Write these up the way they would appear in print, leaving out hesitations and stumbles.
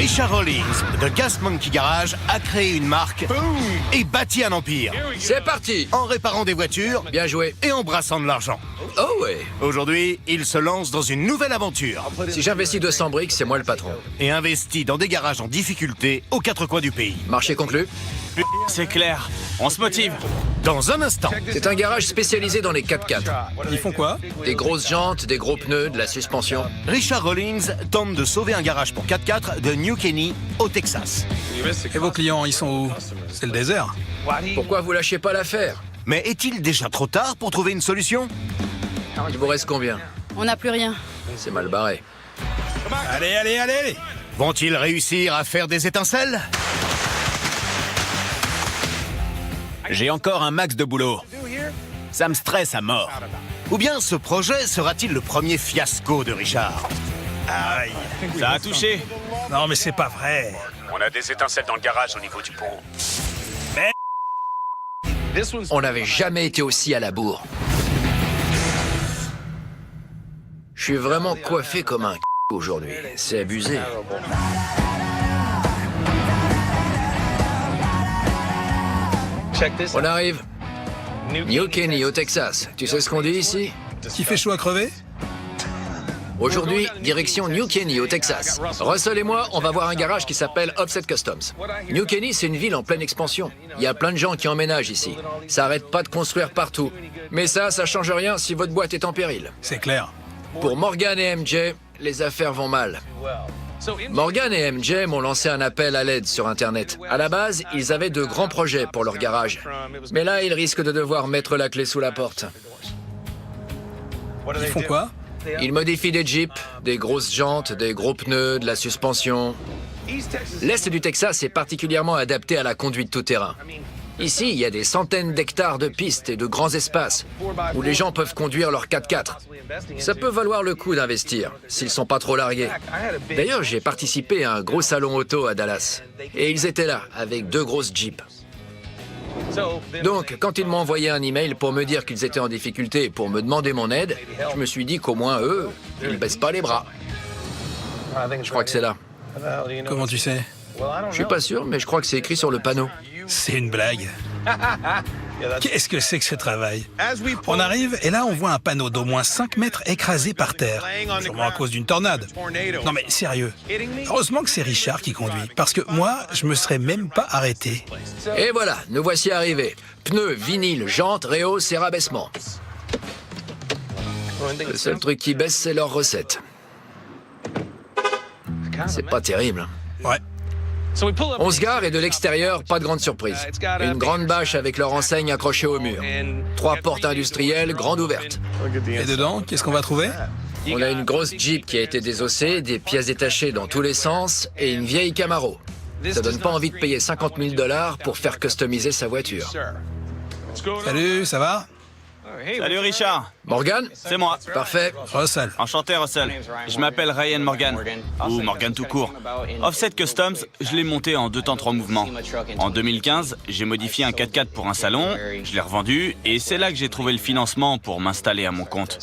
Richard Rawlings de Gas Monkey Garage a créé une marque et bâti un empire C'est parti! en réparant des voitures Bien joué. et en brassant de l'argent. Oh ouais. Aujourd'hui, il se lance dans une nouvelle aventure Si j'investis 200 briques, c'est moi le patron. et investit dans des garages en difficulté aux quatre coins du pays. Marché conclu. C'est clair, on se motive. Dans un instant, C'est un garage spécialisé dans les 4x4. Ils font quoi? Des grosses jantes, des gros pneus, de la suspension. Richard Rawlings tente de sauver un garage pour 4x4 de New Kenny, au Texas. Et vos clients, ils sont où? C'est le désert. Pourquoi vous lâchez pas l'affaire? Mais est-il déjà trop tard pour trouver une solution? Il vous reste combien? On n'a plus rien. C'est mal barré. Allez, allez, allez, allez! Vont-ils réussir à faire des étincelles? J'ai encore un max de boulot. Ça me stresse à mort. Ou bien ce projet sera-t-il le premier fiasco de Richard? Aïe. Ça a touché. Non, mais c'est pas vrai. On a des étincelles dans le garage au niveau du pont. On n'avait jamais été aussi à la bourre. Je suis vraiment coiffé comme un aujourd'hui. C'est abusé. On arrive. New Kenny, au Texas. Tu sais ce qu'on dit ici? Qui fait chaud à crever? Aujourd'hui, direction New Kenny, au Texas. Russell et moi, on va voir un garage qui s'appelle Offset Customs. New Kenny, c'est une ville en pleine expansion. Il y a plein de gens qui emménagent ici. Ça arrête pas de construire partout. Mais ça change rien si votre boîte est en péril. C'est clair. Pour Morgan et MJ, les affaires vont mal. Morgan et MJ m'ont lancé un appel à l'aide sur Internet. À la base, ils avaient de grands projets pour leur garage. Mais là, ils risquent de devoir mettre la clé sous la porte. Ils font quoi? Ils modifient des Jeeps, des grosses jantes, des gros pneus, de la suspension. L'Est du Texas est particulièrement adapté à la conduite tout-terrain. Ici, il y a des centaines d'hectares de pistes et de grands espaces où les gens peuvent conduire leur 4x4. Ça peut valoir le coup d'investir, s'ils sont pas trop largués. D'ailleurs, j'ai participé à un gros salon auto à Dallas. Et ils étaient là, avec 2 grosses Jeeps. Donc, quand ils m'ont envoyé un email pour me dire qu'ils étaient en difficulté et pour me demander mon aide, je me suis dit qu'au moins eux, ils baissent pas les bras. Je crois que c'est là. Comment tu sais? Je suis pas sûr, mais je crois que c'est écrit sur le panneau. C'est une blague. Qu'est-ce que c'est que ce travail? On arrive et là on voit un panneau d'au moins 5 mètres écrasé par terre. Sûrement à cause d'une tornade. Non mais sérieux. Heureusement que c'est Richard qui conduit. Parce que moi, je me serais même pas arrêté. Et voilà, nous voici arrivés. Pneus, vinyle, jantes, réhausse et rabaissement. Le seul truc qui baisse, c'est leur recette. C'est pas terrible. Ouais. On se gare et de l'extérieur, pas de grande surprise. Une grande bâche avec leur enseigne accrochée au mur. 3 portes industrielles, grandes ouvertes. Et dedans, qu'est-ce qu'on va trouver? On a une grosse Jeep qui a été désossée, des pièces détachées dans tous les sens et une vieille Camaro. Ça donne pas envie de payer 50 000 $ pour faire customiser sa voiture. Salut, ça va? Salut Richard, Morgan? c'est moi. Parfait. Russell. Enchanté Russell. Je m'appelle Ryan Morgan, ou Morgan tout court. Offset Customs, je l'ai monté en 2 temps 3 mouvements. En 2015, j'ai modifié un 4x4 pour un salon, je l'ai revendu, et c'est là que j'ai trouvé le financement pour m'installer à mon compte.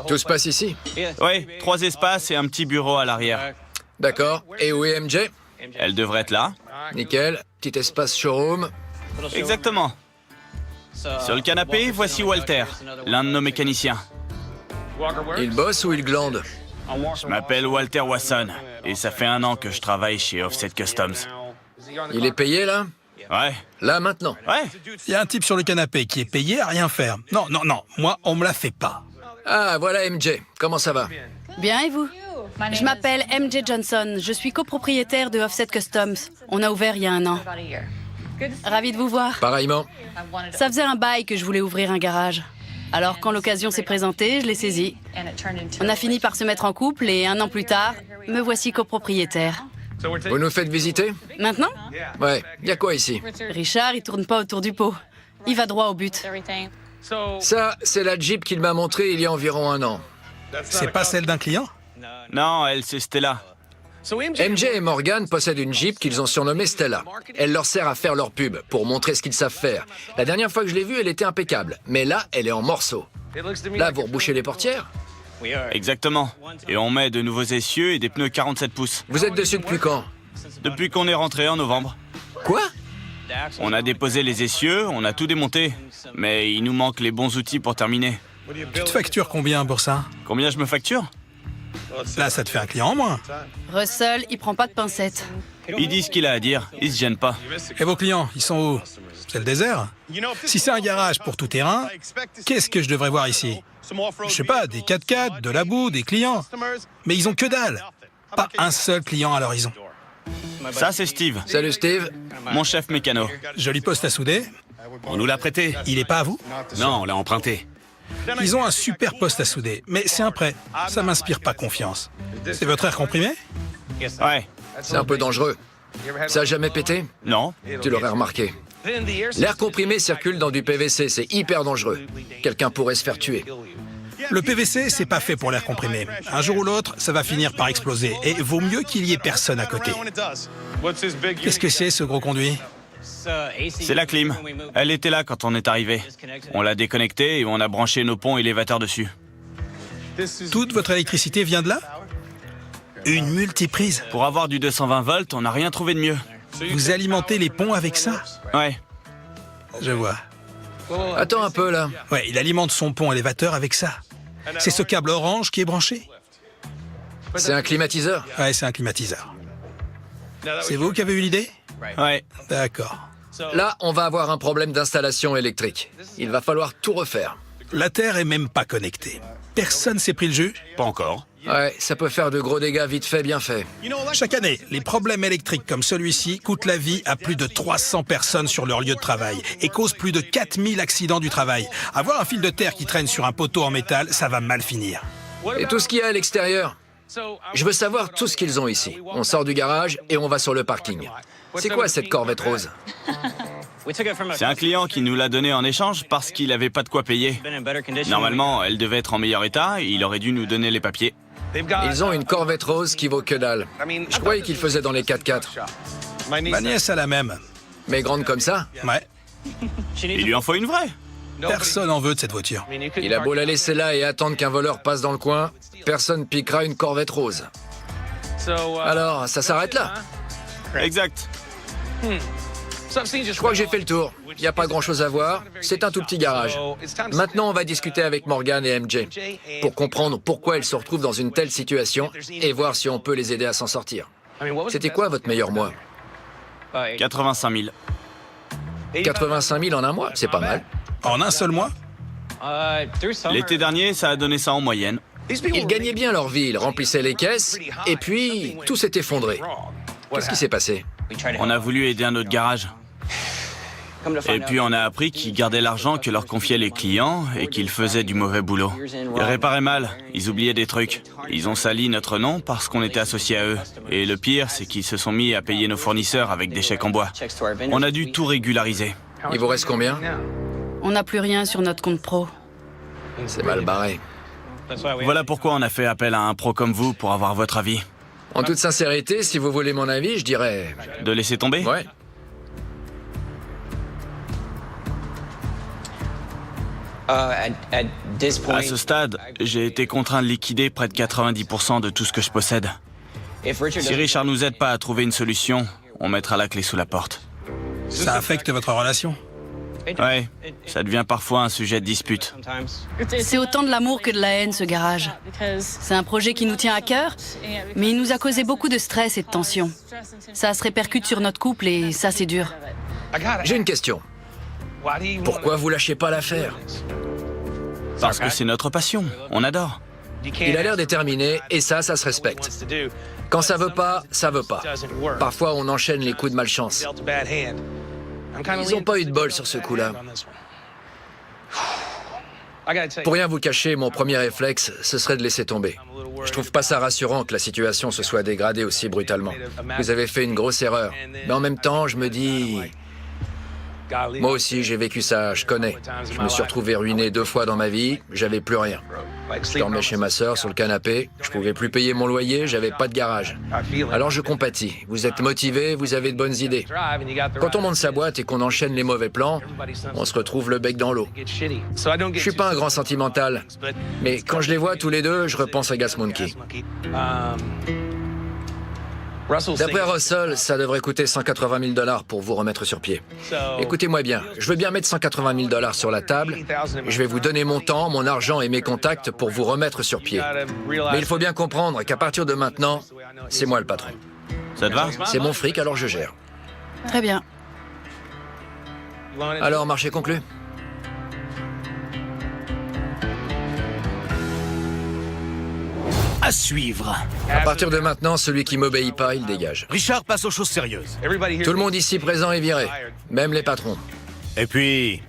Tout se passe ici? Oui, 3 espaces et un petit bureau à l'arrière. D'accord. Et où est MJ? Elle devrait être là. Nickel. Petit espace showroom. Exactement. Sur le canapé, voici Walter, l'un de nos mécaniciens. Il bosse ou il glande? Je m'appelle Walter Wasson, et ça fait 1 an que je travaille chez Offset Customs. Il est payé, là? Ouais, Là, maintenant. ouais. Il y a un type sur le canapé qui est payé à rien faire. Non, non, non. Moi, on me la fait pas. Ah, voilà MJ. Comment ça va? Bien, et vous? Je m'appelle MJ Johnson. Je suis copropriétaire de Offset Customs. On a ouvert il y a 1 an. Ravi de vous voir. Pareillement. Ça faisait un bail que je voulais ouvrir un garage. Alors, quand l'occasion s'est présentée, je l'ai saisie. On a fini par se mettre en couple et 1 an plus tard, me voici copropriétaire. Vous nous faites visiter? Maintenant, Ouais. Y a quoi ici? Richard, il tourne pas autour du pot. Il va droit au but. Ça, c'est la Jeep qu'il m'a montrée il y a environ 1 an. C'est pas celle d'un client? Non, elle, c'est Stella. MJ et Morgan possèdent une Jeep qu'ils ont surnommée Stella. Elle leur sert à faire leur pub, pour montrer ce qu'ils savent faire. La dernière fois que je l'ai vue, elle était impeccable. Mais là, elle est en morceaux. Là, vous rebouchez les portières? Exactement. Et on met de nouveaux essieux et des pneus 47 pouces. Vous êtes dessus depuis quand? Depuis qu'on est rentré en novembre. Quoi? On a déposé les essieux, on a tout démonté. Mais il nous manque les bons outils pour terminer. Tu te factures combien pour ça? Combien je me facture? Là, ça te fait un client en moins. Russell, il prend pas de pincettes. Il dit ce qu'il a à dire, il se gêne pas. Et vos clients, ils sont où? C'est le désert? Si c'est un garage pour tout terrain, qu'est-ce que je devrais voir ici? Je sais pas, des 4x4, de la boue, des clients. Mais ils ont que dalle. Pas un seul client à l'horizon. Ça, c'est Steve, Salut Steve. mon chef mécano. Joli poste à souder. On nous l'a prêté. Il est pas à vous? Non, on l'a emprunté. Ils ont un super poste à souder, mais c'est un prêt. Ça m'inspire pas confiance. C'est votre air comprimé? Ouais, C'est un peu dangereux. Ça a jamais pété? non. Tu l'aurais remarqué. L'air comprimé circule dans du PVC, c'est hyper dangereux. Quelqu'un pourrait se faire tuer. Le PVC, c'est pas fait pour l'air comprimé. Un jour ou l'autre, ça va finir par exploser. Et vaut mieux qu'il y ait personne à côté. Qu'est-ce que c'est, ce gros conduit? C'est la clim. Elle était là quand on est arrivé. On l'a déconnectée et on a branché nos ponts élévateurs dessus. Toute votre électricité vient de là? Une multiprise. Pour avoir du 220 volts, on n'a rien trouvé de mieux. Vous alimentez les ponts avec ça? Ouais, Je vois. Attends un peu là. Ouais, il alimente son pont élévateur avec ça. C'est ce câble orange qui est branché? C'est un climatiseur. Ouais, c'est un climatiseur. C'est vous qui avez eu l'idée? ouais. D'accord. Là, on va avoir un problème d'installation électrique. Il va falloir tout refaire. La Terre est même pas connectée. Personne s'est pris le jus? Pas encore. Ouais, ça peut faire de gros dégâts vite fait, bien fait. Chaque année, les problèmes électriques comme celui-ci coûtent la vie à plus de 300 personnes sur leur lieu de travail et causent plus de 4000 accidents du travail. Avoir un fil de terre qui traîne sur un poteau en métal, ça va mal finir. Et tout ce qu'il y a à l'extérieur? Je veux savoir tout ce qu'ils ont ici. On sort du garage et on va sur le parking. C'est quoi cette Corvette rose? C'est un client qui nous l'a donnée en échange parce qu'il avait pas de quoi payer. Normalement, elle devait être en meilleur état, il aurait dû nous donner les papiers. Ils ont une Corvette rose qui vaut que dalle. Je croyais qu'ils faisaient dans les 4x4. Ma nièce a la même. Mais grande comme ça? Ouais. Il lui en faut une vraie. Personne en veut de cette voiture. Il a beau la laisser là et attendre qu'un voleur passe dans le coin, personne piquera une Corvette rose. Alors, ça s'arrête là? Exact. Je crois que j'ai fait le tour. Il n'y a pas grand-chose à voir. C'est un tout petit garage. Maintenant, on va discuter avec Morgan et MJ pour comprendre pourquoi ils se retrouvent dans une telle situation et voir si on peut les aider à s'en sortir. C'était quoi votre meilleur mois? 85 000. 85 000 en un mois, c'est pas mal. En un seul mois? L'été dernier, ça a donné ça en moyenne. Ils gagnaient bien leur vie, ils remplissaient les caisses, et puis tout s'est effondré. Qu'est-ce qui s'est passé? On a voulu aider un autre garage. Et puis on a appris qu'ils gardaient l'argent que leur confiaient les clients et qu'ils faisaient du mauvais boulot. Ils réparaient mal, ils oubliaient des trucs. Ils ont sali notre nom parce qu'on était associés à eux. Et le pire, c'est qu'ils se sont mis à payer nos fournisseurs avec des chèques en bois. On a dû tout régulariser. Il vous reste combien? On n'a plus rien sur notre compte pro. C'est mal barré. Voilà pourquoi on a fait appel à un pro comme vous pour avoir votre avis. En toute sincérité, si vous voulez mon avis, je dirais... De laisser tomber? Ouais. À ce stade, j'ai été contraint de liquider près de 90% de tout ce que je possède. Si Richard nous aide pas à trouver une solution, on mettra la clé sous la porte. Ça affecte votre relation? Ouais, ça devient parfois un sujet de dispute. C'est autant de l'amour que de la haine, ce garage. C'est un projet qui nous tient à cœur, mais il nous a causé beaucoup de stress et de tension. Ça se répercute sur notre couple et ça, c'est dur. J'ai une question. Pourquoi vous lâchez pas l'affaire? Parce que c'est notre passion, on adore. Il a l'air déterminé et ça se respecte. Quand ça veut pas, ça veut pas. Parfois, on enchaîne les coups de malchance. Ils n'ont pas eu de bol sur ce coup-là. Pour rien vous cacher, mon premier réflexe, ce serait de laisser tomber. Je trouve pas ça rassurant que la situation se soit dégradée aussi brutalement. Vous avez fait une grosse erreur. Mais en même temps, je me dis... Moi aussi, j'ai vécu ça, je connais. Je me suis retrouvé ruiné 2 fois dans ma vie, j'avais plus rien. Je dormais chez ma sœur sur le canapé, je pouvais plus payer mon loyer, j'avais pas de garage. Alors je compatis. Vous êtes motivé, vous avez de bonnes idées. Quand on monte sa boîte et qu'on enchaîne les mauvais plans, on se retrouve le bec dans l'eau. Je suis pas un grand sentimental, mais quand je les vois tous les deux, je repense à Gas Monkey. D'après Russell, ça devrait coûter 180 000 $ pour vous remettre sur pied. Écoutez-moi bien, je veux bien mettre 180 000 $ sur la table. Je vais vous donner mon temps, mon argent et mes contacts pour vous remettre sur pied. Mais il faut bien comprendre qu'à partir de maintenant, c'est moi le patron. Ça te va? C'est mon fric, alors je gère. Très bien. Alors, marché conclu? À suivre. À partir de maintenant, celui qui m'obéit pas, il dégage. Richard passe aux choses sérieuses. Tout le monde ici présent est viré, même les patrons. Et puis,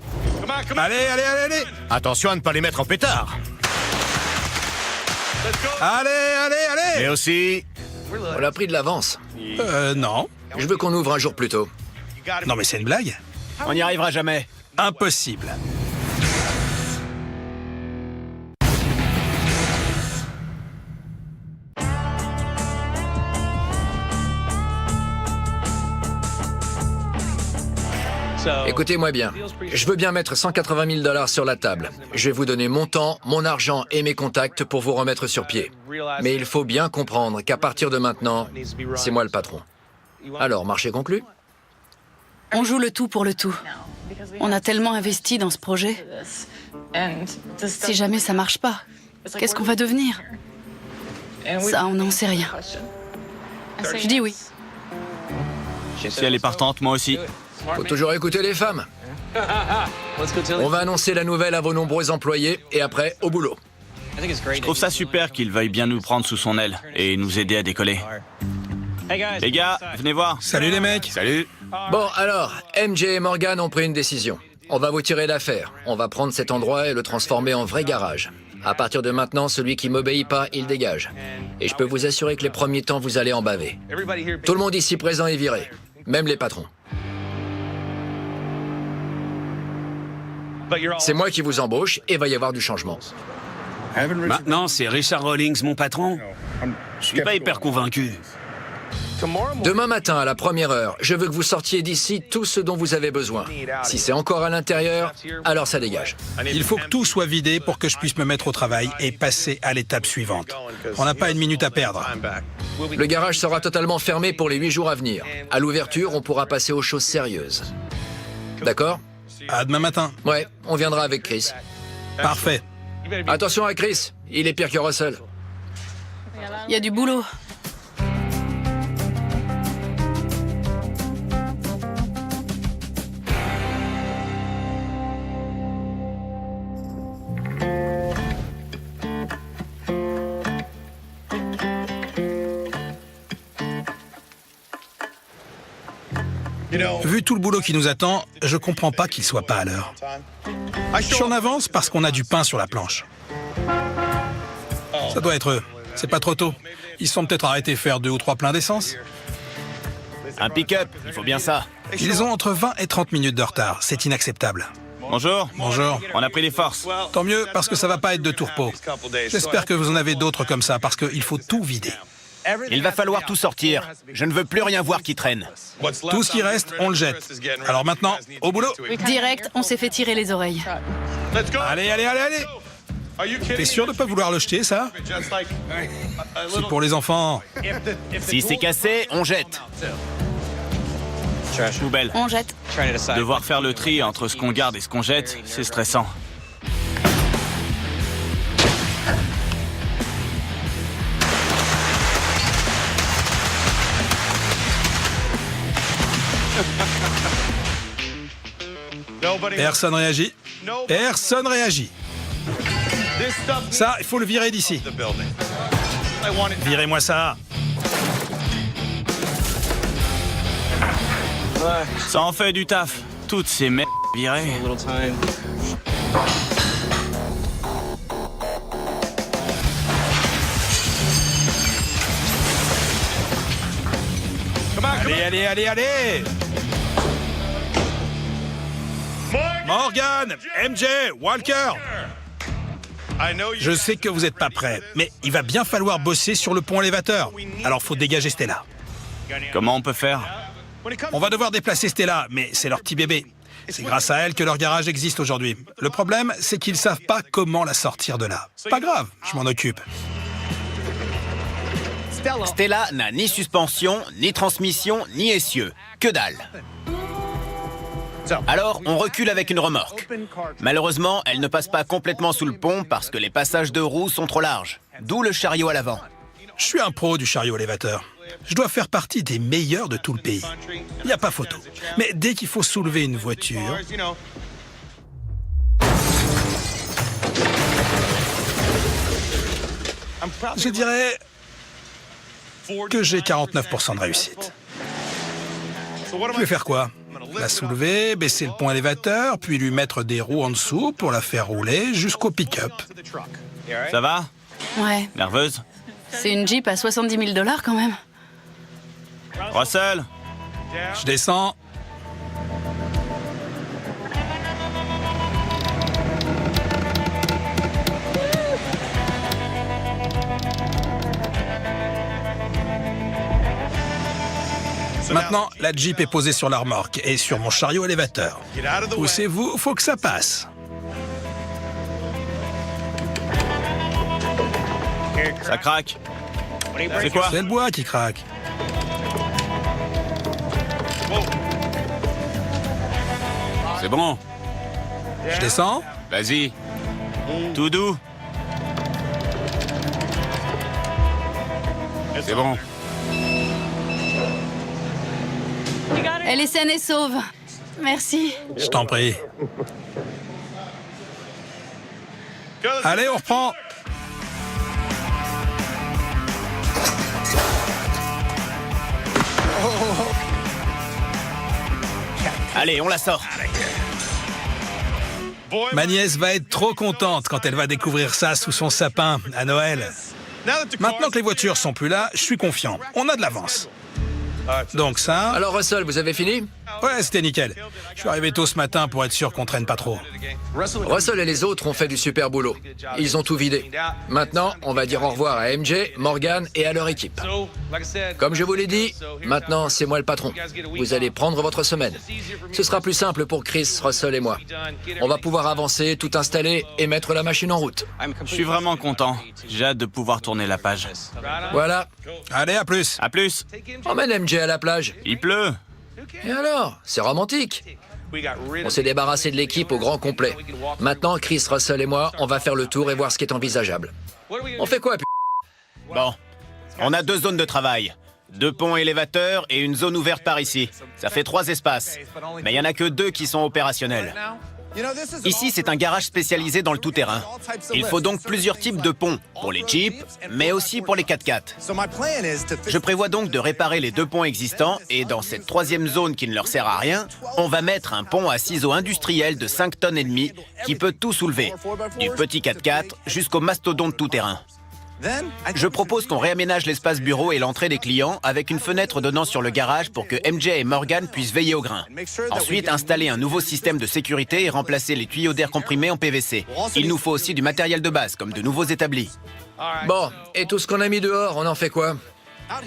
Allez. attention à ne pas les mettre en pétard. Allez. Mais aussi, On a pris de l'avance. Non. Je veux qu'on ouvre un jour plus tôt. Non, mais c'est une blague. On n'y arrivera jamais. Impossible. Écoutez-moi bien, je veux bien mettre 180 000 $ sur la table. Je vais vous donner mon temps, mon argent et mes contacts pour vous remettre sur pied. Mais il faut bien comprendre qu'à partir de maintenant, c'est moi le patron. Alors, marché conclu? On joue le tout pour le tout. On a tellement investi dans ce projet. Si jamais ça marche pas, qu'est-ce qu'on va devenir? Ça, on n'en sait rien. Je dis oui. Si elle est partante, moi aussi. Faut toujours écouter les femmes. On va annoncer la nouvelle à vos nombreux employés et après, au boulot. Je trouve ça super qu'il veuille bien nous prendre sous son aile et nous aider à décoller. Les gars, venez voir. Salut les mecs. Salut. Bon, alors, MJ et Morgan ont pris une décision. On va vous tirer d'affaire. On va prendre cet endroit et le transformer en vrai garage. À partir de maintenant, celui qui m'obéit pas, il dégage. Et je peux vous assurer que les premiers temps, vous allez en baver. Tout le monde ici présent est viré, même les patrons. C'est moi qui vous embauche et va y avoir du changement. Maintenant, c'est Richard Rawlings, mon patron. Je suis pas hyper convaincu. Demain matin, à la première heure, je veux que vous sortiez d'ici tout ce dont vous avez besoin. Si c'est encore à l'intérieur, alors ça dégage. Il faut que tout soit vidé pour que je puisse me mettre au travail et passer à l'étape suivante. On n'a pas une minute à perdre. Le garage sera totalement fermé pour les 8 jours à venir. À l'ouverture, on pourra passer aux choses sérieuses. D'accord? À demain matin. Ouais, on viendra avec Chris. Parfait. Attention à Chris, il est pire que Russell. Il y a du boulot. Vu tout le boulot qui nous attend, je comprends pas qu'il soit pas à l'heure. Je suis en avance parce qu'on a du pain sur la planche. Ça doit être eux. C'est pas trop tôt. Ils sont peut-être arrêtés faire 2 ou 3 pleins d'essence. Un pick-up, il faut bien ça. Ils ont entre 20 et 30 minutes de retard. C'est inacceptable. Bonjour. Bonjour. On a pris les forces. Tant mieux parce que ça va pas être de tourpeau. J'espère que vous en avez d'autres comme ça parce qu'il faut tout vider. Il va falloir tout sortir. Je ne veux plus rien voir qui traîne. Tout ce qui reste, on le jette. Alors maintenant, au boulot. Direct, on s'est fait tirer les oreilles. Allez. T'es sûr de pas vouloir le jeter, ça? C'est pour les enfants. Si c'est cassé, on jette. Poubelle. On jette. Devoir faire le tri entre ce qu'on garde et ce qu'on jette, c'est stressant. Personne réagit. Personne réagit. Ça, il faut le virer d'ici. Virez-moi ça. Ça en fait du taf. Toutes ces merdes virées. Allez. Morgan, MJ, Walker. Je sais que vous n'êtes pas prêts, mais il va bien falloir bosser sur le pont élévateur. Alors faut dégager Stella. Comment on peut faire? On va devoir déplacer Stella, mais c'est leur petit bébé. C'est grâce à elle que leur garage existe aujourd'hui. Le problème, c'est qu'ils savent pas comment la sortir de là. Pas grave, je m'en occupe. Stella n'a ni suspension, ni transmission, ni essieu. Que dalle. Alors, on recule avec une remorque. Malheureusement, elle ne passe pas complètement sous le pont parce que les passages de roues sont trop larges. D'où le chariot à l'avant. Je suis un pro du chariot élévateur. Je dois faire partie des meilleurs de tout le pays. Il n'y a pas photo. Mais dès qu'il faut soulever une voiture, je dirais que j'ai 49% de réussite. Je vais faire quoi? La soulever, baisser le pont élévateur, puis lui mettre des roues en dessous pour la faire rouler jusqu'au pick-up. Ça va? Ouais, Nerveuse? c'est une Jeep à 70 000 $ quand même. Russell? Je descends. Maintenant, la Jeep est posée sur la remorque et sur mon chariot élévateur. Poussez-vous, faut que ça passe. Ça craque. C'est quoi? C'est le bois qui craque. C'est bon. Je descends. Vas-y. Tout doux. C'est bon. Elle est saine et sauve. Merci. Je t'en prie. Allez, on reprend. Allez, on la sort. Ma nièce va être trop contente quand elle va découvrir ça sous son sapin à Noël. Maintenant que les voitures sont plus là, je suis confiant. On a de l'avance. Donc ça... Alors Russell, vous avez fini? Ouais, c'était nickel. Je suis arrivé tôt ce matin pour être sûr qu'on traîne pas trop. Russell et les autres ont fait du super boulot. Ils ont tout vidé. Maintenant, on va dire au revoir à MJ, Morgan et à leur équipe. Comme je vous l'ai dit, maintenant c'est moi le patron. Vous allez prendre votre semaine. Ce sera plus simple pour Chris, Russell et moi. On va pouvoir avancer, tout installer et mettre la machine en route. Je suis vraiment content. J'ai hâte de pouvoir tourner la page. Voilà. Allez, à plus. À plus. Emmène MJ à la plage. Il pleut. Et alors? C'est romantique. On s'est débarrassé de l'équipe au grand complet. Maintenant, Chris, Russell et moi, on va faire le tour et voir ce qui est envisageable. On fait quoi, Bon, on a 2 zones de travail. 2 ponts élévateurs et une zone ouverte par ici. Ça fait 3 espaces. Mais il n'y en a que 2 qui sont opérationnels. Ici, c'est un garage spécialisé dans le tout-terrain. Il faut donc plusieurs types de ponts, pour les Jeeps, mais aussi pour les 4x4. Je prévois donc de réparer les 2 ponts existants, et dans cette 3e zone qui ne leur sert à rien, on va mettre un pont à ciseaux industriel de 5 tonnes et demie qui peut tout soulever, du petit 4x4 jusqu'au mastodonte tout-terrain. Je propose qu'on réaménage l'espace bureau et l'entrée des clients avec une fenêtre donnant sur le garage pour que MJ et Morgan puissent veiller au grain. Ensuite, installer un nouveau système de sécurité et remplacer les tuyaux d'air comprimé en PVC. Il nous faut aussi du matériel de base, comme de nouveaux établis. Bon, et tout ce qu'on a mis dehors, on en fait quoi?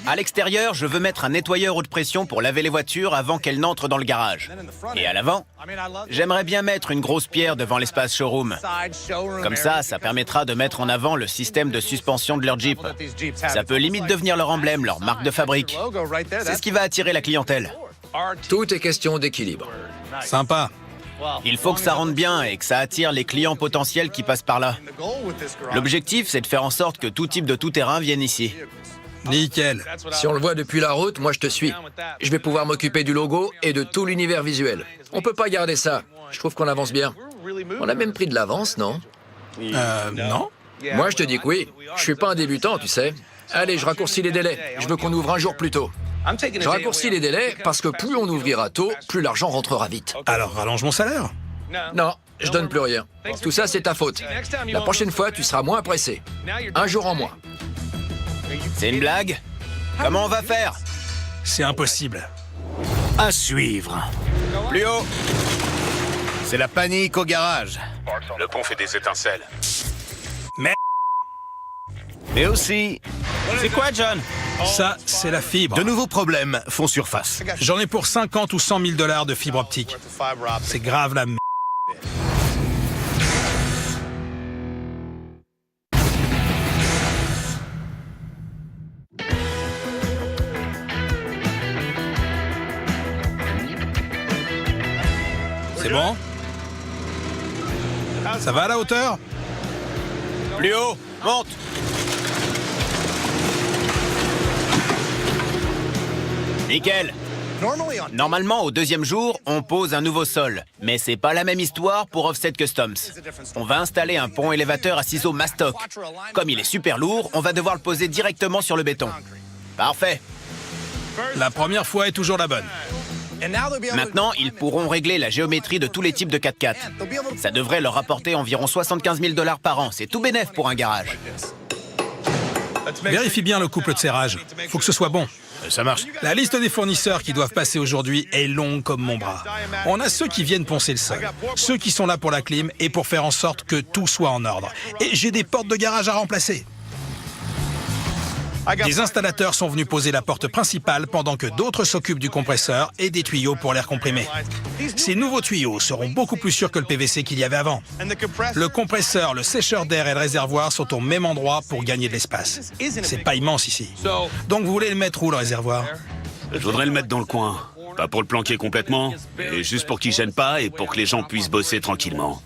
À l'extérieur, je veux mettre un nettoyeur haute pression pour laver les voitures avant qu'elles n'entrent dans le garage. Et à l'avant, j'aimerais bien mettre une grosse pierre devant l'espace showroom. Comme ça permettra de mettre en avant le système de suspension de leur Jeep. Ça peut limite devenir leur emblème, leur marque de fabrique. C'est ce qui va attirer la clientèle. Tout est question d'équilibre. Sympa. Il faut que ça rentre bien et que ça attire les clients potentiels qui passent par là. L'objectif, c'est de faire en sorte que tout type de tout-terrain vienne ici. Nickel. Si on le voit depuis la route, moi je te suis. Je vais pouvoir m'occuper du logo et de tout l'univers visuel. On peut pas garder ça. Je trouve qu'on avance bien. On a même pris de l'avance, non? Non. Moi je te dis que oui. Je suis pas un débutant, tu sais. Allez, je raccourcis les délais. Je veux qu'on ouvre un jour plus tôt. Je raccourcis les délais parce que plus on ouvrira tôt, plus l'argent rentrera vite. Alors, rallonge mon salaire. Non, je donne plus rien. Tout ça, c'est ta faute. La prochaine fois, tu seras moins pressé. Un jour en moins. C'est une blague? Comment on va faire? C'est impossible. À suivre. Plus haut! C'est la panique au garage. Le pont fait des étincelles. Mais aussi, C'est quoi, John? Ça, c'est la fibre. de nouveaux problèmes font surface. J'en ai pour 50 ou 100 000 $ de fibre optique. C'est grave la merde. C'est bon? Ça va à la hauteur? Plus haut, monte. Nickel. Normalement, au deuxième jour, on pose un nouveau sol. Mais c'est pas la même histoire pour Offset Customs. On va installer un pont élévateur à ciseaux Mastoc. Comme il est super lourd, on va devoir le poser directement sur le béton. Parfait. La première fois est toujours la bonne. Maintenant, ils pourront régler la géométrie de tous les types de 4x4. Ça devrait leur rapporter environ 75 000 $ par an. C'est tout bénef pour un garage. Vérifie bien le couple de serrage. Faut que ce soit bon. Ça marche. La liste des fournisseurs qui doivent passer aujourd'hui est longue comme mon bras. On a ceux qui viennent poncer le sol, ceux qui sont là pour la clim et pour faire en sorte que tout soit en ordre. Et j'ai des portes de garage à remplacer. Des installateurs sont venus poser la porte principale pendant que d'autres s'occupent du compresseur et des tuyaux pour l'air comprimé. Ces nouveaux tuyaux seront beaucoup plus sûrs que le PVC qu'il y avait avant. Le compresseur, le sécheur d'air et le réservoir sont au même endroit pour gagner de l'espace. C'est pas immense ici. Donc vous voulez le mettre où, le réservoir? Je voudrais le mettre dans le coin. Pas pour le planquer complètement, mais juste pour qu'il gêne pas et pour que les gens puissent bosser tranquillement.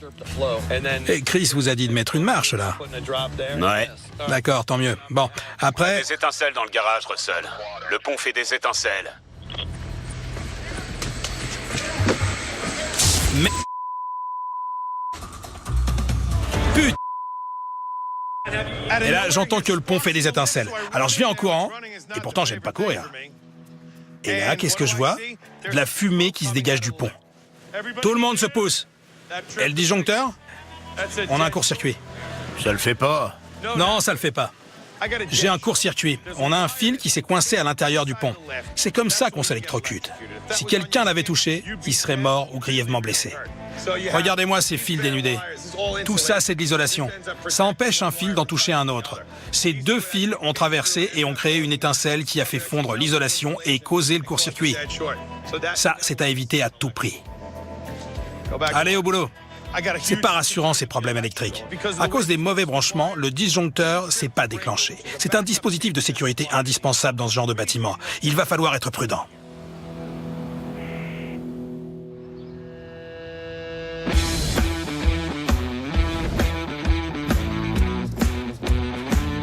Et Chris vous a dit de mettre une marche, là. Ouais. D'accord, tant mieux. Bon, après... Des étincelles dans le garage, Russell. Le pont fait des étincelles. Mais... Putain! Et là, j'entends que le pont fait des étincelles. Alors je viens en courant, et pourtant j'aime pas courir. Et là, qu'est-ce que je vois? De la fumée qui se dégage du pont. Tout le monde se pousse. Et le disjoncteur? On a un court-circuit. Ça le fait pas. Non, ça le fait pas. J'ai un court-circuit. On a un fil qui s'est coincé à l'intérieur du pont. C'est comme ça qu'on s'électrocute. Si quelqu'un l'avait touché, il serait mort ou grièvement blessé. Regardez-moi ces fils dénudés. Tout ça, c'est de l'isolation. Ça empêche un fil d'en toucher un autre. Ces deux fils ont traversé et ont créé une étincelle qui a fait fondre l'isolation et causé le court-circuit. Ça, c'est à éviter à tout prix. Allez au boulot. C'est pas rassurant, ces problèmes électriques. À cause des mauvais branchements, le disjoncteur s'est pas déclenché. C'est un dispositif de sécurité indispensable dans ce genre de bâtiment. Il va falloir être prudent.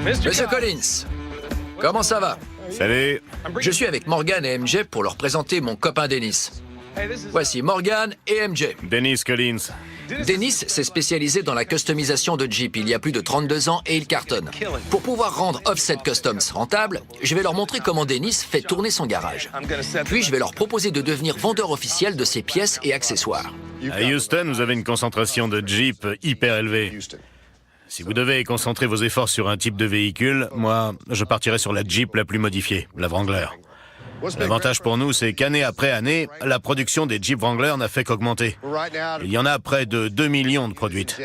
Monsieur Collins, comment ça va? Salut. Je suis avec Morgan et MJ pour leur présenter mon copain Dennis. Voici Morgan et MJ. Dennis Collins. Dennis s'est spécialisé dans la customisation de Jeep il y a plus de 32 ans et il cartonne. Pour pouvoir rendre Offset Customs rentable, je vais leur montrer comment Dennis fait tourner son garage. Puis je vais leur proposer de devenir vendeur officiel de ses pièces et accessoires. À Houston, vous avez une concentration de Jeep hyper élevée. Si vous devez concentrer vos efforts sur un type de véhicule, moi, je partirais sur la Jeep la plus modifiée, la Wrangler. L'avantage pour nous, c'est qu'année après année, la production des Jeep Wrangler n'a fait qu'augmenter. Il y en a près de 2 millions de produites.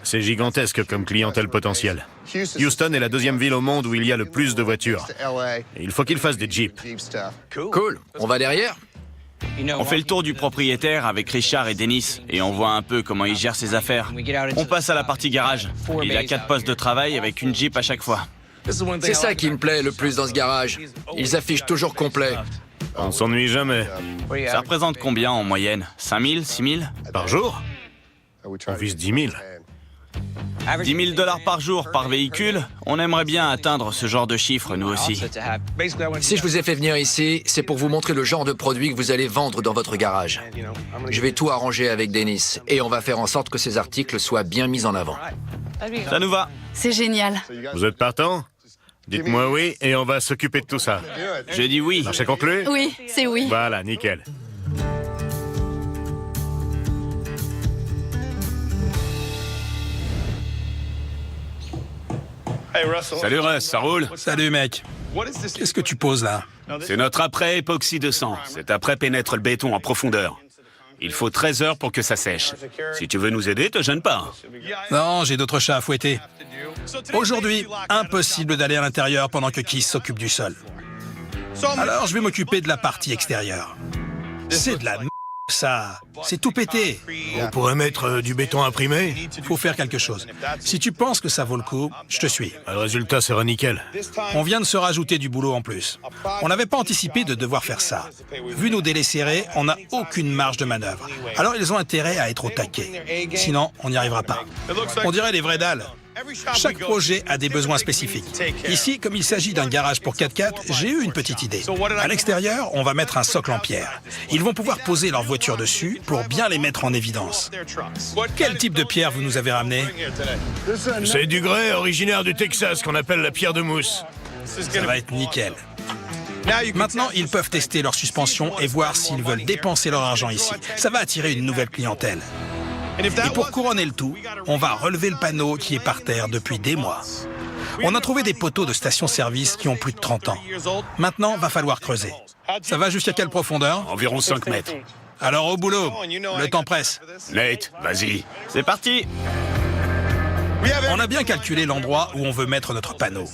C'est gigantesque comme clientèle potentielle. Houston est la deuxième ville au monde où il y a le plus de voitures. Et il faut qu'ils fassent des Jeeps. Cool, on va derrière? On fait le tour du propriétaire avec Richard et Dennis et on voit un peu comment il gère ses affaires. On passe à la partie garage. Il a 4 postes de travail avec une Jeep à chaque fois. C'est ça qui me plaît le plus dans ce garage. Ils affichent toujours complet. On s'ennuie jamais. Ça représente combien en moyenne? 5 000, 6 000? Par jour? On vise 10 000. 10 000 $ par jour par véhicule? On aimerait bien atteindre ce genre de chiffre, nous aussi. Si je vous ai fait venir ici, c'est pour vous montrer le genre de produit que vous allez vendre dans votre garage. Je vais tout arranger avec Dennis et on va faire en sorte que ces articles soient bien mis en avant. Ça nous va. C'est génial. Vous êtes partant? Dites-moi oui et on va s'occuper de tout ça. Je dis oui. Marché conclu? Oui, c'est oui. Voilà, nickel. Salut Russ, ça roule? Salut, mec. Qu'est-ce que tu poses là? C'est notre après époxy de sang. Cet après pénètre le béton en profondeur. Il faut 13 heures pour que ça sèche. Si tu veux nous aider, te gêne pas. Non, j'ai d'autres chats à fouetter. Aujourd'hui, impossible d'aller à l'intérieur pendant que Keith s'occupe du sol. Alors, je vais m'occuper de la partie extérieure. C'est de la Ça, c'est tout pété. On pourrait mettre du béton imprimé. Faut faire quelque chose. Si tu penses que ça vaut le coup, je te suis. Le résultat sera nickel. On vient de se rajouter du boulot en plus. On n'avait pas anticipé de devoir faire ça. Vu nos délais serrés, on n'a aucune marge de manœuvre. Alors ils ont intérêt à être au taquet. Sinon, on n'y arrivera pas. On dirait les vraies dalles. Chaque projet a des besoins spécifiques. Ici, comme il s'agit d'un garage pour 4x4, j'ai eu une petite idée. À l'extérieur, on va mettre un socle en pierre. Ils vont pouvoir poser leurs voitures dessus pour bien les mettre en évidence. Quel type de pierre vous nous avez ramené? C'est du grès originaire du Texas qu'on appelle la pierre de mousse. Ça va être nickel. Maintenant, ils peuvent tester leur suspension et voir s'ils veulent dépenser leur argent ici. Ça va attirer une nouvelle clientèle. Et pour couronner le tout, on va relever le panneau qui est par terre depuis des mois. On a trouvé des poteaux de station-service qui ont plus de 30 ans. Maintenant, va falloir creuser. Ça va jusqu'à quelle profondeur? Environ 5 mètres. Alors au boulot, le temps presse. Nate, vas-y. C'est parti. On a bien calculé l'endroit où on veut mettre notre panneau.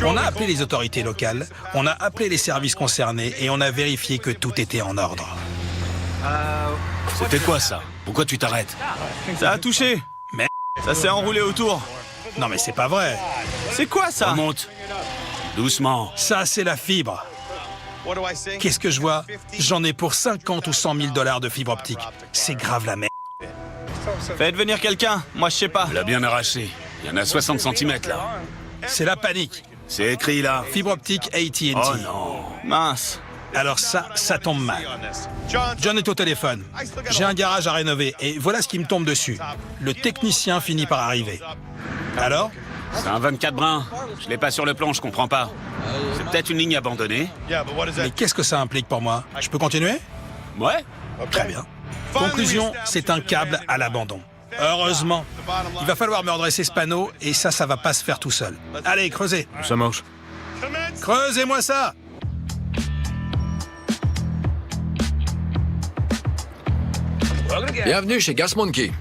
On a appelé les autorités locales, on a appelé les services concernés et on a vérifié que tout était en ordre. C'était quoi ça? Pourquoi tu t'arrêtes? Ça a touché. Mais Ça s'est enroulé autour. non mais c'est pas vrai. C'est quoi ça? Remonte. Doucement. Ça c'est la fibre. Qu'est-ce que je vois? J'en ai pour 50 ou 100 000 $ de fibre optique. C'est grave la merde. Faites venir quelqu'un. Moi, je sais pas. Il l'a bien arraché. Il y en a 60 cm là. C'est la panique. C'est écrit là. Fibre optique AT&T. Oh non. Mince. Alors ça tombe mal. John est au téléphone. J'ai un garage à rénover et voilà ce qui me tombe dessus. Le technicien finit par arriver. Alors? C'est un 24 brins. Je l'ai pas sur le plan, je comprends pas. C'est peut-être une ligne abandonnée. Mais qu'est-ce que ça implique pour moi? Je peux continuer? Ouais. Très bien. Conclusion, c'est un câble à l'abandon. Heureusement. Il va falloir me redresser ce panneau et ça va pas se faire tout seul. Allez, creusez. Ça marche. Creusez-moi ça! Bienvenue chez Gas Monkey.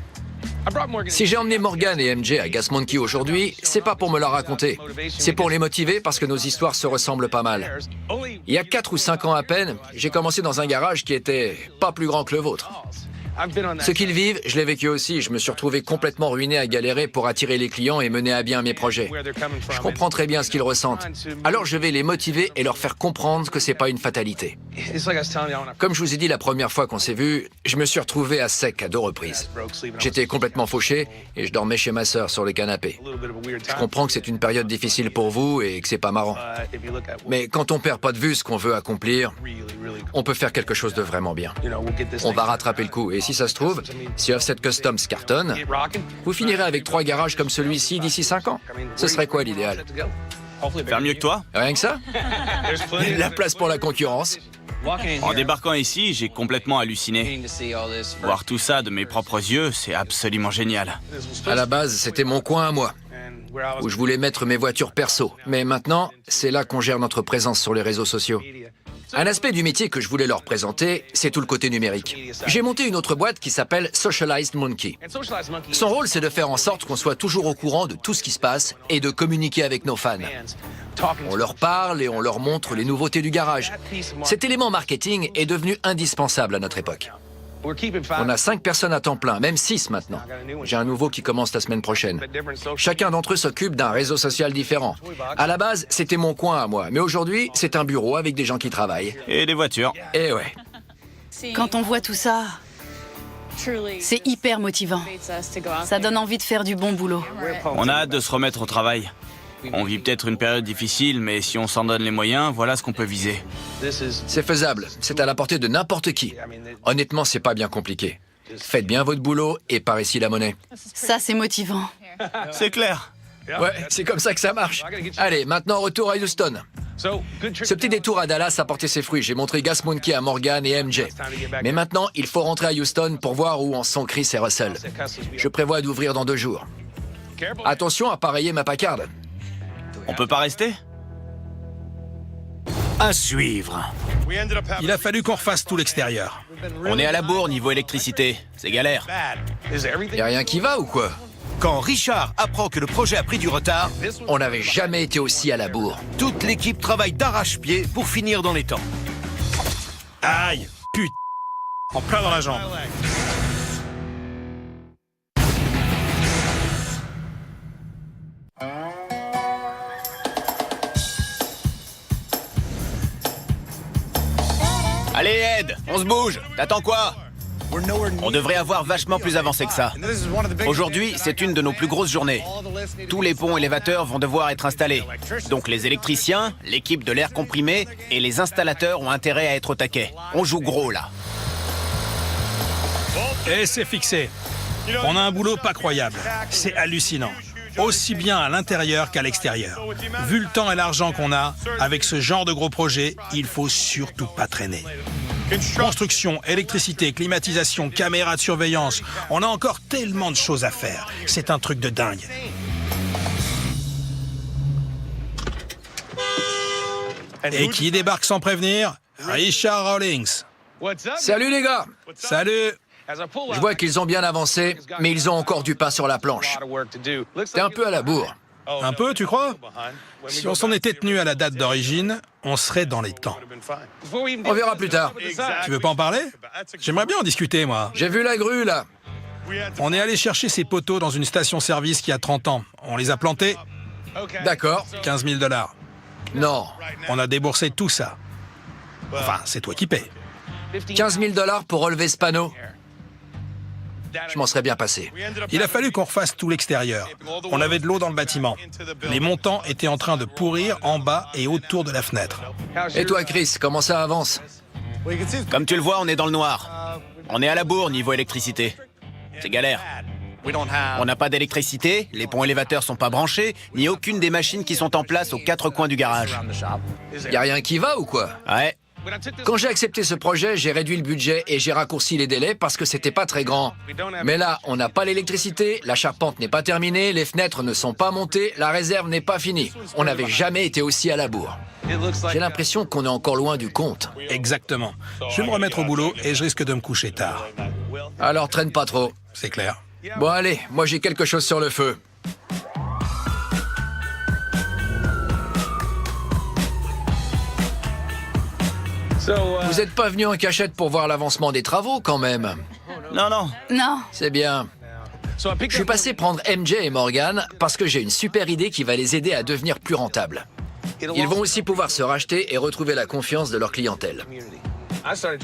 Si j'ai emmené Morgan et MJ à Gas Monkey aujourd'hui, c'est pas pour me la raconter. C'est pour les motiver parce que nos histoires se ressemblent pas mal. Il y a 4 ou 5 ans à peine, j'ai commencé dans un garage qui était pas plus grand que le vôtre. Ce qu'ils vivent, je l'ai vécu aussi. Je me suis retrouvé complètement ruiné à galérer pour attirer les clients et mener à bien mes projets. Je comprends très bien ce qu'ils ressentent. Alors je vais les motiver et leur faire comprendre que c'est pas une fatalité. Comme je vous ai dit la première fois qu'on s'est vu, je me suis retrouvé à sec à 2 reprises. J'étais complètement fauché et je dormais chez ma sœur sur le canapé. Je comprends que c'est une période difficile pour vous et que c'est pas marrant. Mais quand on perd pas de vue ce qu'on veut accomplir, on peut faire quelque chose de vraiment bien. On va rattraper le coup. Et si ça se trouve, si Offset Customs cartonne, vous finirez avec 3 garages comme celui-ci d'ici 5 ans. Ce serait quoi l'idéal? Faire mieux que toi? Rien que ça? Il y a de la place pour la concurrence. En débarquant ici, j'ai complètement halluciné. Voir tout ça de mes propres yeux, c'est absolument génial. À la base, c'était mon coin à moi, où je voulais mettre mes voitures perso. Mais maintenant, c'est là qu'on gère notre présence sur les réseaux sociaux. Un aspect du métier que je voulais leur présenter, c'est tout le côté numérique. J'ai monté une autre boîte qui s'appelle Socialized Monkey. Son rôle, c'est de faire en sorte qu'on soit toujours au courant de tout ce qui se passe et de communiquer avec nos fans. On leur parle et on leur montre les nouveautés du garage. Cet élément marketing est devenu indispensable à notre époque. On a 5 personnes à temps plein, même 6 maintenant. J'ai un nouveau qui commence la semaine prochaine. Chacun d'entre eux s'occupe d'un réseau social différent. À la base, c'était mon coin à moi, mais aujourd'hui, c'est un bureau avec des gens qui travaillent. Et des voitures. Et ouais. Quand on voit tout ça, c'est hyper motivant. Ça donne envie de faire du bon boulot. On a hâte de se remettre au travail. On vit peut-être une période difficile, mais si on s'en donne les moyens, voilà ce qu'on peut viser. C'est faisable. C'est à la portée de n'importe qui. Honnêtement, c'est pas bien compliqué. Faites bien votre boulot et par ici la monnaie. Ça, c'est motivant. C'est clair. Ouais, c'est comme ça que ça marche. Allez, maintenant retour à Houston. Ce petit détour à Dallas a porté ses fruits. J'ai montré Gas Monkey à Morgan et MJ. Mais maintenant, il faut rentrer à Houston pour voir où en sont Chris et Russell. Je prévois d'ouvrir dans 2 jours. Attention à pareiller ma Packard. On peut pas rester? À suivre. Il a fallu qu'on refasse tout l'extérieur. On est à la bourre niveau électricité. C'est galère. Y a rien qui va ou quoi? Quand Richard apprend que le projet a pris du retard, On n'avait jamais été aussi à la bourre. toute l'équipe travaille d'arrache-pied pour finir dans les temps. Aïe! Putain! En plein dans la jambe. Allez, Ed, on se bouge. T'attends quoi? On devrait avoir vachement plus avancé que ça. Aujourd'hui, c'est une de nos plus grosses journées. Tous les ponts élévateurs vont devoir être installés. Donc les électriciens, l'équipe de l'air comprimé et les installateurs ont intérêt à être au taquet. On joue gros, là. Et c'est fixé. On a un boulot pas croyable. C'est hallucinant. Aussi bien à l'intérieur qu'à l'extérieur. Vu le temps et l'argent qu'on a, avec ce genre de gros projet, il faut surtout pas traîner. Construction, électricité, climatisation, caméras de surveillance. On a encore tellement de choses à faire. C'est un truc de dingue. Et qui débarque sans prévenir? Richard Rawlings. Salut les gars! Salut. Je vois qu'ils ont bien avancé, mais ils ont encore du pain sur la planche. T'es un peu à la bourre. Un peu, tu crois? Si on s'en était tenu à la date d'origine, on serait dans les temps. On verra plus tard. Tu veux pas en parler? J'aimerais bien en discuter, moi. J'ai vu la grue, là. On est allé chercher ces poteaux dans une station-service qui a 30 ans. On les a plantés. D'accord. 15 000 $. Non. On a déboursé tout ça. Enfin, c'est toi qui paies. 15 000 $ pour relever ce panneau. Je m'en serais bien passé. Il a fallu qu'on refasse tout l'extérieur. On avait de l'eau dans le bâtiment. Les montants étaient en train de pourrir en bas et autour de la fenêtre. Et toi, Chris, comment ça avance? Comme tu le vois, on est dans le noir. On est à la bourre niveau électricité. C'est galère. On n'a pas d'électricité, les ponts élévateurs sont pas branchés, ni aucune des machines qui sont en place aux 4 coins du garage. Y a rien qui va ou quoi? Ouais. Quand j'ai accepté ce projet, j'ai réduit le budget et j'ai raccourci les délais parce que c'était pas très grand. Mais là, on n'a pas l'électricité, la charpente n'est pas terminée, les fenêtres ne sont pas montées, la réserve n'est pas finie. On n'avait jamais été aussi à la bourre. J'ai l'impression qu'on est encore loin du compte. Exactement. Je vais me remettre au boulot et je risque de me coucher tard. Alors traîne pas trop. C'est clair. Bon allez, moi j'ai quelque chose sur le feu. Vous n'êtes pas venu en cachette pour voir l'avancement des travaux quand même? Non, non. Non. C'est bien. Je suis passé prendre MJ et Morgan parce que j'ai une super idée qui va les aider à devenir plus rentables. Ils vont aussi pouvoir se racheter et retrouver la confiance de leur clientèle.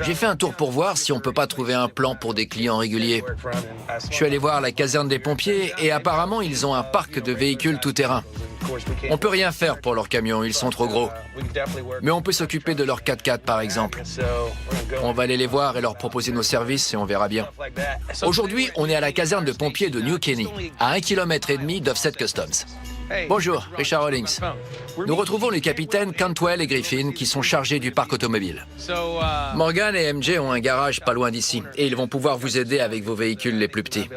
J'ai fait un tour pour voir si on peut pas trouver un plan pour des clients réguliers. Je suis allé voir la caserne des pompiers et apparemment ils ont un parc de véhicules tout-terrain. On peut rien faire pour leurs camions, ils sont trop gros. Mais on peut s'occuper de leurs 4x4 par exemple. On va aller les voir et leur proposer nos services et on verra bien. Aujourd'hui, on est à la caserne de pompiers de New Kenny, à 1,5 km d'Offset Customs. Bonjour, Richard Rawlings. Nous retrouvons les capitaines Cantwell et Griffin qui sont chargés du parc automobile. Morgan et MJ ont un garage pas loin d'ici et ils vont pouvoir vous aider avec vos véhicules les plus petits.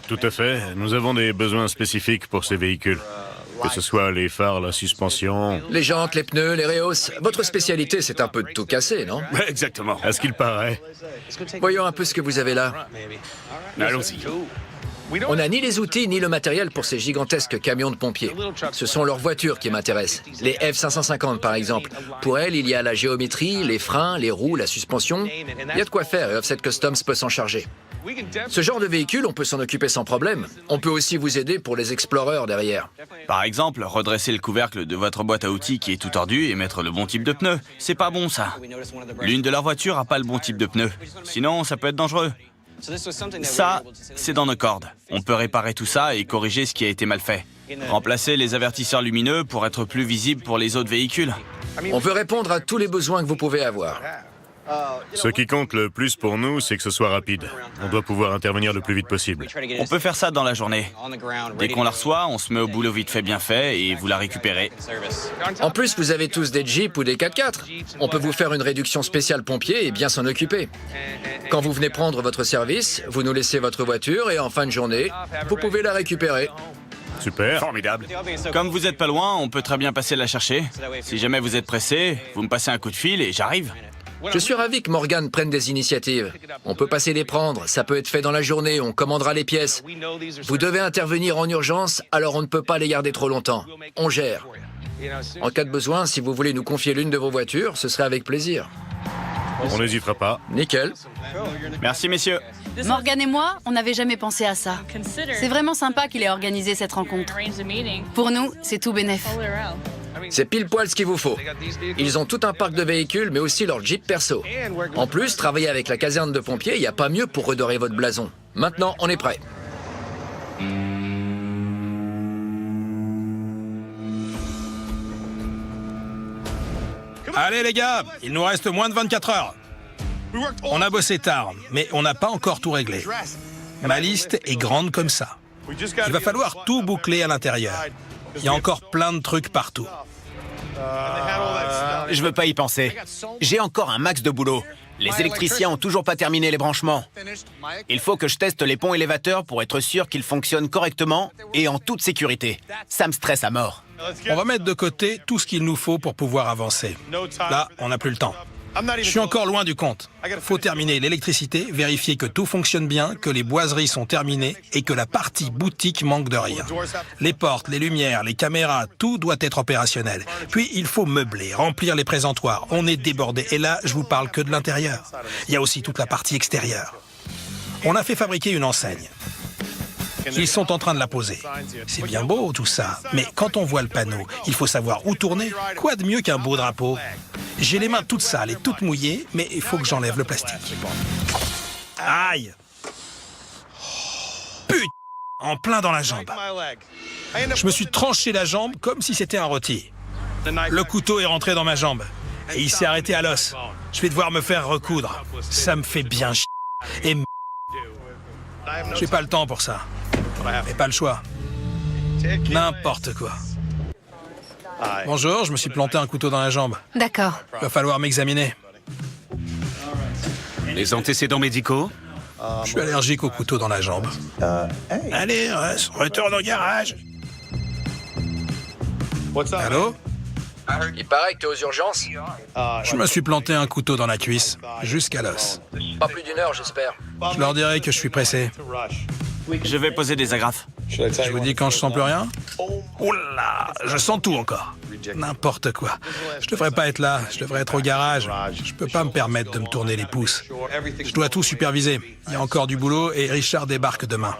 Tout à fait. Nous avons des besoins spécifiques pour ces véhicules. Que ce soit les phares, la suspension... Les jantes, les pneus, les réhausses. Votre spécialité, c'est un peu de tout casser, non? Exactement. À ce qu'il paraît. Voyons un peu ce que vous avez là. Allons-y. On n'a ni les outils ni le matériel pour ces gigantesques camions de pompiers. Ce sont leurs voitures qui m'intéressent. Les F550 par exemple. Pour elles, il y a la géométrie, les freins, les roues, la suspension. Il y a de quoi faire et Offset Customs peut s'en charger. Ce genre de véhicule, on peut s'en occuper sans problème. On peut aussi vous aider pour les Explorers derrière. Par exemple, redresser le couvercle de votre boîte à outils qui est tout tordu et mettre le bon type de pneu. C'est pas bon, ça. L'une de leurs voitures a pas le bon type de pneu. Sinon, ça peut être dangereux. Ça, c'est dans nos cordes. On peut réparer tout ça et corriger ce qui a été mal fait. Remplacer les avertisseurs lumineux pour être plus visible pour les autres véhicules. On veut répondre à tous les besoins que vous pouvez avoir. Ce qui compte le plus pour nous, c'est que ce soit rapide. On doit pouvoir intervenir le plus vite possible. On peut faire ça dans la journée. Dès qu'on la reçoit, on se met au boulot vite fait bien fait et vous la récupérez. En plus, vous avez tous des Jeeps ou des 4x4. On peut vous faire une réduction spéciale pompier et bien s'en occuper. Quand vous venez prendre votre service, vous nous laissez votre voiture et en fin de journée, vous pouvez la récupérer. Super. Formidable. Comme vous êtes pas loin, on peut très bien passer la chercher. Si jamais vous êtes pressé, vous me passez un coup de fil et j'arrive. Je suis ravi que Morgan prenne des initiatives. On peut passer les prendre, ça peut être fait dans la journée, on commandera les pièces. Vous devez intervenir en urgence, alors on ne peut pas les garder trop longtemps. On gère. En cas de besoin, si vous voulez nous confier l'une de vos voitures, ce serait avec plaisir. On n'hésitera pas. Nickel. Merci, messieurs. Morgan et moi, on n'avait jamais pensé à ça. C'est vraiment sympa qu'il ait organisé cette rencontre. Pour nous, c'est tout bénef. C'est pile poil ce qu'il vous faut. Ils ont tout un parc de véhicules, mais aussi leur Jeep perso. En plus, travailler avec la caserne de pompiers, il n'y a pas mieux pour redorer votre blason. Maintenant, on est prêt. Allez les gars, il nous reste moins de 24 heures. On a bossé tard, mais on n'a pas encore tout réglé. Ma liste est grande comme ça. Il va falloir tout boucler à l'intérieur. Il y a encore plein de trucs partout. Je veux pas y penser. J'ai encore un max de boulot. Les électriciens ont toujours pas terminé les branchements. Il faut que je teste les ponts élévateurs pour être sûr qu'ils fonctionnent correctement et en toute sécurité. Ça me stresse à mort. On va mettre de côté tout ce qu'il nous faut pour pouvoir avancer. Là, on n'a plus le temps. Je suis encore loin du compte. Faut terminer l'électricité, vérifier que tout fonctionne bien, que les boiseries sont terminées et que la partie boutique manque de rien. Les portes, les lumières, les caméras, tout doit être opérationnel. Puis il faut meubler, remplir les présentoirs. On est débordé. Et là, je vous parle que de l'intérieur. Il y a aussi toute la partie extérieure. On a fait fabriquer une enseigne. Ils sont en train de la poser. C'est bien beau tout ça, mais quand on voit le panneau, il faut savoir où tourner. Quoi de mieux qu'un beau drapeau? J'ai les mains toutes sales et toutes mouillées, mais il faut que j'enlève le plastique. Aïe! Putain! En plein dans la jambe. Je me suis tranché la jambe comme si c'était un rôti. Le couteau est rentré dans ma jambe et il s'est arrêté à l'os. Je vais devoir me faire recoudre. Ça me fait bien chier. Et j'ai pas le temps pour ça. Mais pas le choix. N'importe quoi. Bonjour, je me suis planté un couteau dans la jambe. D'accord. Il va falloir m'examiner. Les antécédents médicaux? Je suis allergique au couteau dans la jambe. Allez, Russ, retourne au garage. Allô? Il paraît que t'es aux urgences. Je me suis planté un couteau dans la cuisse, jusqu'à l'os. Pas plus d'une heure, j'espère. Je leur dirai que je suis pressé. Je vais poser des agrafes. Je vous dis quand je sens plus rien? Oula, je sens tout encore. N'importe quoi. Je devrais pas être là, je devrais être au garage. Je peux pas me permettre de me tourner les pouces. Je dois tout superviser. Il y a encore du boulot et Richard débarque demain.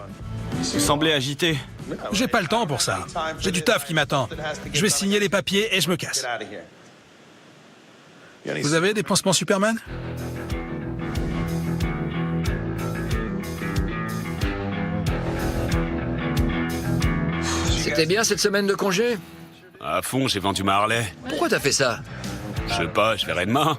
Vous semblez agité. J'ai pas le temps pour ça. J'ai du taf qui m'attend. Je vais signer les papiers et je me casse. Vous avez des pansements Superman? C'était bien cette semaine de congé? À fond, j'ai vendu ma Harley. Pourquoi t'as fait ça? Je sais pas, je verrai demain.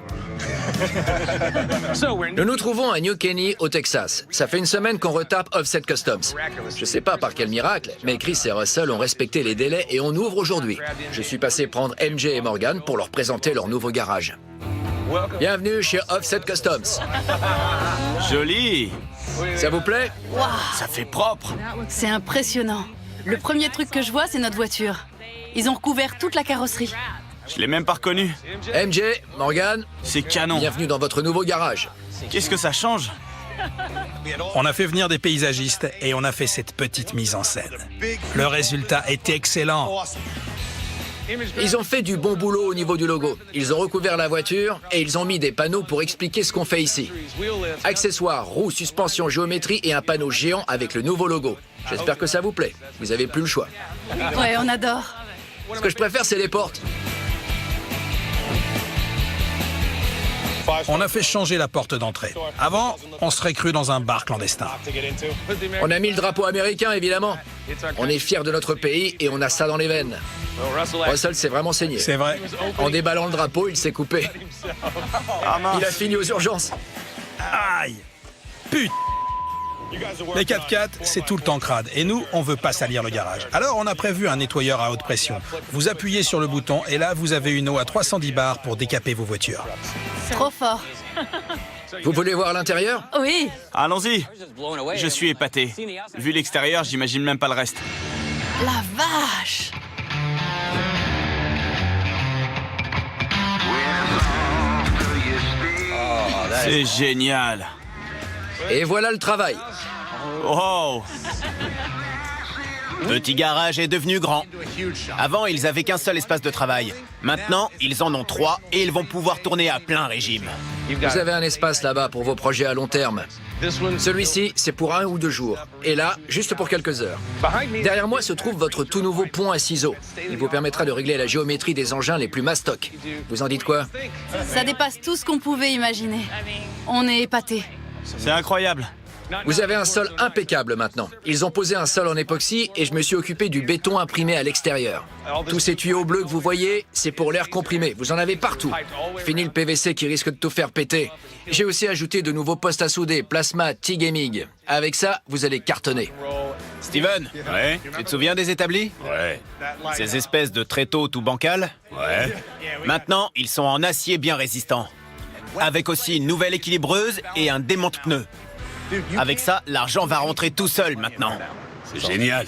Nous nous trouvons à New Caney, au Texas. Ça fait une semaine qu'on retape Offset Customs. Je sais pas par quel miracle, mais Chris et Russell ont respecté les délais et on ouvre aujourd'hui. Je suis passé prendre MJ et Morgan pour leur présenter leur nouveau garage. Bienvenue chez Offset Customs. Joli. Ça vous plaît? Ça fait propre. C'est impressionnant. Le premier truc que je vois, c'est notre voiture. Ils ont recouvert toute la carrosserie. Je l'ai même pas reconnu. MJ, Morgan, C'est canon. bienvenue dans votre nouveau garage. Qu'est-ce que ça change? On a fait venir des paysagistes et on a fait cette petite mise en scène. Le résultat est excellent. Ils ont fait du bon boulot au niveau du logo. Ils ont recouvert la voiture et ils ont mis des panneaux pour expliquer ce qu'on fait ici. Accessoires, roues, suspension, géométrie et un panneau géant avec le nouveau logo. J'espère que ça vous plaît. Vous avez plus le choix. Ouais, on adore. Ce que je préfère, c'est les portes. On a fait changer la porte d'entrée. Avant, on serait cru dans un bar clandestin. On a mis le drapeau américain, évidemment. On est fiers de notre pays et on a ça dans les veines. Russell s'est vraiment saigné. C'est vrai. En déballant le drapeau, il s'est coupé. Il a fini aux urgences. Aïe! Putain! Les 4x4, c'est tout le temps crade. Et nous, on veut pas salir le garage. Alors, on a prévu un nettoyeur à haute pression. Vous appuyez sur le bouton et là, vous avez une eau à 310 bars pour décaper vos voitures. Trop fort. Vous voulez voir l'intérieur? Oui. Allons-y. Je suis épaté. Vu l'extérieur, j'imagine même pas le reste. La vache. C'est génial. Et voilà le travail. Oh. Petit garage est devenu grand. Avant, ils avaient qu'un seul espace de travail. Maintenant, ils en ont 3 et ils vont pouvoir tourner à plein régime. Vous avez un espace là-bas pour vos projets à long terme. Celui-ci, c'est pour 1 ou 2 jours. Et là, juste pour quelques heures. Derrière moi se trouve votre tout nouveau pont à ciseaux. Il vous permettra de régler la géométrie des engins les plus mastoc. Vous en dites quoi? Ça dépasse tout ce qu'on pouvait imaginer. On est épatés. C'est incroyable. Vous avez un sol impeccable maintenant. Ils ont posé un sol en époxy et je me suis occupé du béton imprimé à l'extérieur. Tous ces tuyaux bleus que vous voyez, c'est pour l'air comprimé. Vous en avez partout. Fini le PVC qui risque de tout faire péter. J'ai aussi ajouté de nouveaux postes à souder, plasma, TIG et MIG. Avec ça, vous allez cartonner. Steven, Ouais, tu te souviens des établis? ouais, Ces espèces de tréteaux tout bancals? ouais. Maintenant, ils sont en acier bien résistant. Avec aussi une nouvelle équilibreuse et un démonte-pneus. Avec ça, l'argent va rentrer tout seul maintenant. C'est génial.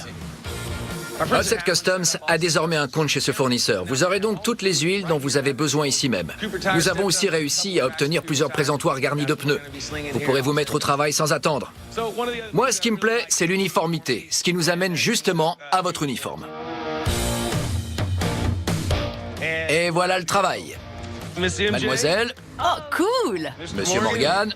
Offset Customs a désormais un compte chez ce fournisseur. Vous aurez donc toutes les huiles dont vous avez besoin ici même. Nous avons aussi réussi à obtenir plusieurs présentoirs garnis de pneus. Vous pourrez vous mettre au travail sans attendre. Moi, ce qui me plaît, c'est l'uniformité, ce qui nous amène justement à votre uniforme. Et voilà le travail. Mademoiselle, Oh, cool! Monsieur Morgan,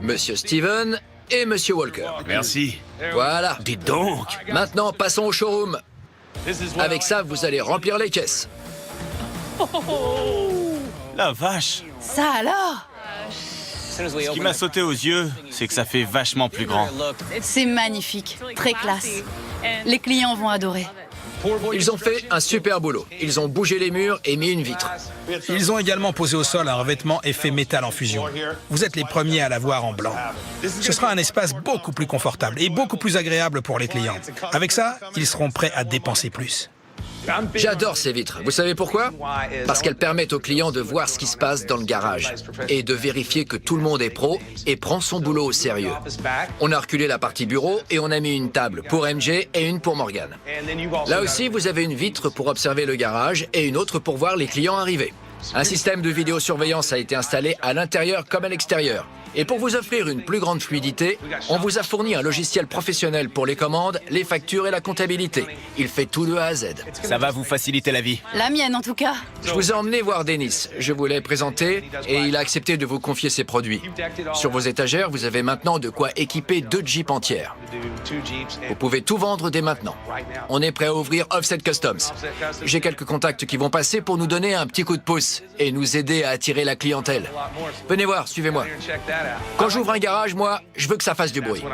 Monsieur Steven et Monsieur Walker. Merci. Voilà. Dites donc. Maintenant, passons au showroom. Avec ça, vous allez remplir les caisses. La vache. Ça alors? Ce qui m'a sauté aux yeux, c'est que ça fait vachement plus grand. C'est magnifique, très classe. Les clients vont adorer. Ils ont fait un super boulot. Ils ont bougé les murs et mis une vitre. Ils ont également posé au sol un revêtement effet métal en fusion. Vous êtes les premiers à l'avoir en blanc. Ce sera un espace beaucoup plus confortable et beaucoup plus agréable pour les clients. Avec ça, ils seront prêts à dépenser plus. J'adore ces vitres. Vous savez pourquoi? Parce qu'elles permettent aux clients de voir ce qui se passe dans le garage et de vérifier que tout le monde est pro et prend son boulot au sérieux. On a reculé la partie bureau et on a mis une table pour MJ et une pour Morgan. Là aussi, vous avez une vitre pour observer le garage et une autre pour voir les clients arriver. Un système de vidéosurveillance a été installé à l'intérieur comme à l'extérieur. Et pour vous offrir une plus grande fluidité, on vous a fourni un logiciel professionnel pour les commandes, les factures et la comptabilité. Il fait tout de A à Z. Ça va vous faciliter la vie. La mienne en tout cas. Je vous ai emmené voir Dennis. Je vous l'ai présenté et il a accepté de vous confier ses produits. Sur vos étagères, vous avez maintenant de quoi équiper 2 Jeeps entières. Vous pouvez tout vendre dès maintenant. On est prêt à ouvrir Offset Customs. J'ai quelques contacts qui vont passer pour nous donner un petit coup de pouce et nous aider à attirer la clientèle. Venez voir, suivez-moi. Quand j'ouvre un garage, moi, je veux que ça fasse du bruit.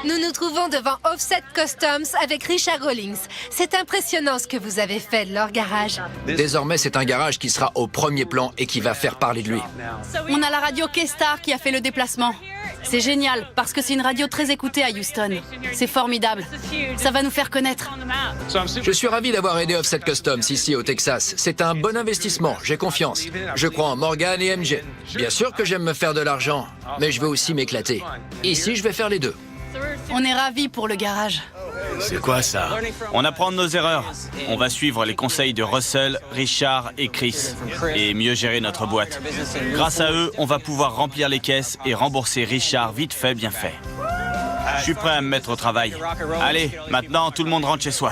Nous nous trouvons devant Offset Customs avec Richard Rawlings. C'est impressionnant ce que vous avez fait de leur garage. Désormais, c'est un garage qui sera au premier plan et qui va faire parler de lui. On a la radio K-Star qui a fait le déplacement. C'est génial parce que c'est une radio très écoutée à Houston. C'est formidable. Ça va nous faire connaître. Je suis ravi d'avoir aidé Offset Customs ici au Texas. C'est un bon investissement, j'ai confiance. Je crois en Morgan et MJ. Bien sûr que j'aime me faire de l'argent, mais je veux aussi m'éclater. Ici, je vais faire les deux. On est ravis pour le garage. C'est quoi ça? On apprend de nos erreurs. On va suivre les conseils de Russell, Richard et Chris et mieux gérer notre boîte. Grâce à eux, on va pouvoir remplir les caisses et rembourser Richard vite fait, bien fait. Je suis prêt à me mettre au travail. Allez, maintenant tout le monde rentre chez soi.